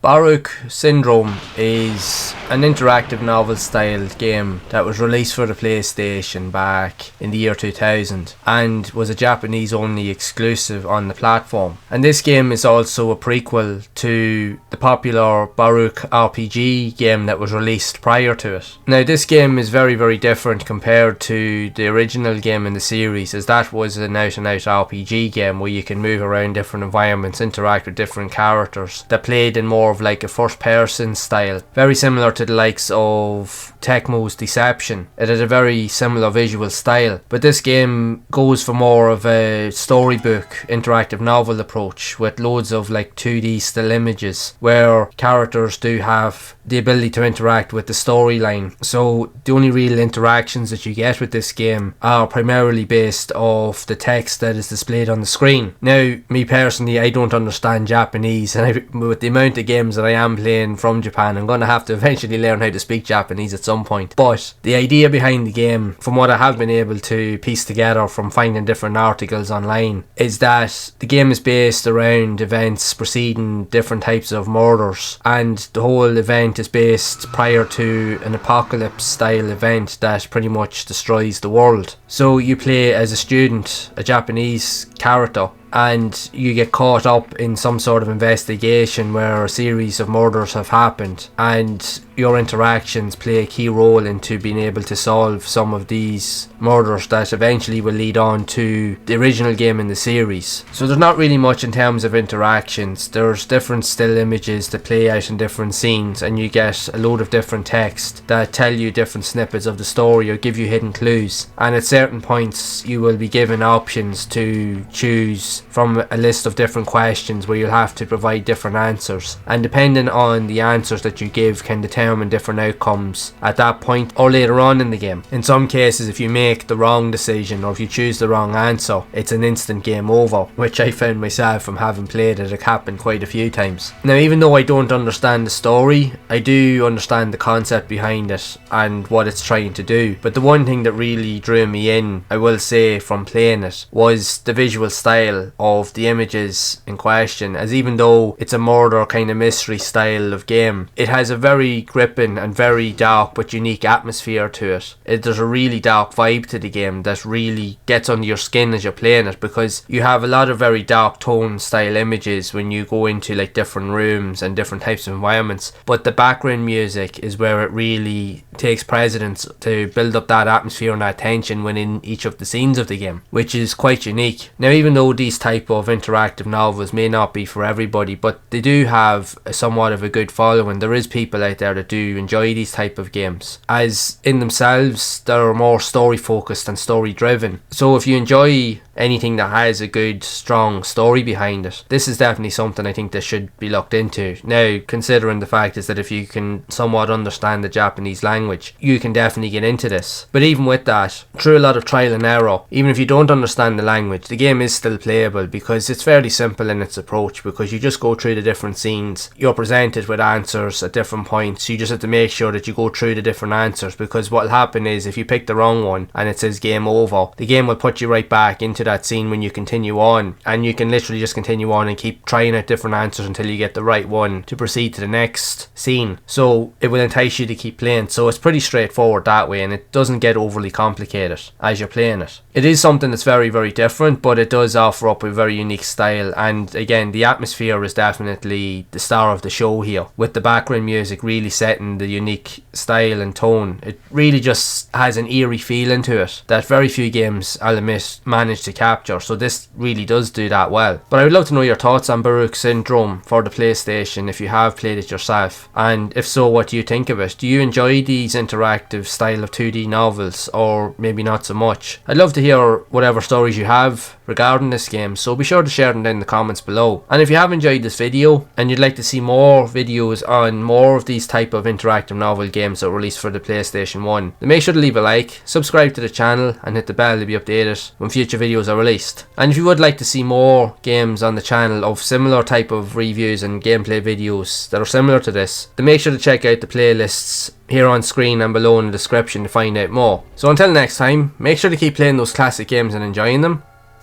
Baroque Syndrome is an interactive novel styled game that was released for the PlayStation back in the year 2000 and was a Japanese only exclusive on the platform. And this game is also a prequel to the popular Baroque RPG game that was released prior to it. Now this game is very different compared to the original game in the series, as that was an out and out RPG game where you can move around different environments, interact with different characters that played in more of like a first person style, very similar to the likes of Tecmo's Deception. It had a very similar visual style, but this game goes for more of a storybook interactive novel approach with loads of like 2D still images where characters do have the ability to interact with the storyline. So the only real interactions that you get with this game are primarily based off the text that is displayed on the screen. Now, me personally, I don't understand Japanese, and with the amount of games that I am playing from Japan, I'm going to have to eventually learn how to speak Japanese at some point. But the idea behind the game, from what I have been able to piece together from finding different articles online, is that the game is based around events preceding different types of murders, and the whole event is based prior to an apocalypse style event that pretty much destroys the world. So you play as a student, a Japanese character, and you get caught up in some sort of investigation where a series of murders have happened, and your interactions play a key role into being able to solve some of these murders that eventually will lead on to the original game in the series. So there's not really much in terms of interactions. There's different still images that play out in different scenes, and you get a load of different text that tell you different snippets of the story or give you hidden clues, and at certain points you will be given options to choose from a list of different questions where you'll have to provide different answers, and depending on the answers that you give can determine different outcomes at that point or later on in the game. In some cases, if you make the wrong decision or if you choose the wrong answer, it's an instant game over, which I found myself from having played it happened quite a few times. Now, even though I don't understand the story, I do understand the concept behind it and what it's trying to do. But the one thing that really drew me in, I will say, from playing it was the visual style of the images in question, as even though it's a murder kind of mystery style of game, it has a very gripping and very dark but unique atmosphere to it. There's a really dark vibe to the game that really gets under your skin as you're playing it, because you have a lot of very dark tone style images when you go into like different rooms and different types of environments, but the background music is where it really takes precedence to build up that atmosphere and that tension within each of the scenes of the game, which is quite unique. Now, even though these type of interactive novels may not be for everybody, but they do have somewhat of a good following. There is people out there that do enjoy these type of games, as in themselves they're more story focused and story driven. So if you enjoy anything that has a good strong story behind it, this is definitely something I think that should be looked into. Now, considering the fact is that if you can somewhat understand the Japanese language, you can definitely get into this. But even with that, through a lot of trial and error, even if you don't understand the language, the game is still playable because it's fairly simple in its approach, because you just go through the different scenes, you're presented with answers at different points, you just have to make sure that you go through the different answers, because what will happen is if you pick the wrong one and it says game over, the game will put you right back into that scene when you continue on, and you can literally just continue on and keep trying out different answers until you get the right one to proceed to the next scene. So it will entice you to keep playing. So it's pretty straightforward that way, and it doesn't get overly complicated as you're playing it. It is something that's very different, but it does offer up a very unique style, and again, the atmosphere is definitely the star of the show here, with the background music really setting the unique style and tone. It really just has an eerie feeling to it that very few games, I'll admit, manage to capture, so this really does do that well. But I would love to know your thoughts on Baroque Syndrome for the PlayStation if you have played it yourself, and if so, what do you think of it? Do you enjoy these interactive style of 2D novels, or maybe not so much? I'd love to hear whatever stories you have regarding this game, so be sure to share them down in the comments below. And if you have enjoyed this video and you'd like to see more videos on more of these type of interactive novel games that are released for the PlayStation 1, then make sure to leave a like, subscribe to the channel and hit the bell to be updated when future videos are released. And if you would like to see more games on the channel of similar type of reviews and gameplay videos that are similar to this, then make sure to check out the playlists here on screen and below in the description to find out more. So until next time, make sure to keep playing those classic games and enjoying them,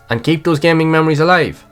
and keep those gaming memories alive.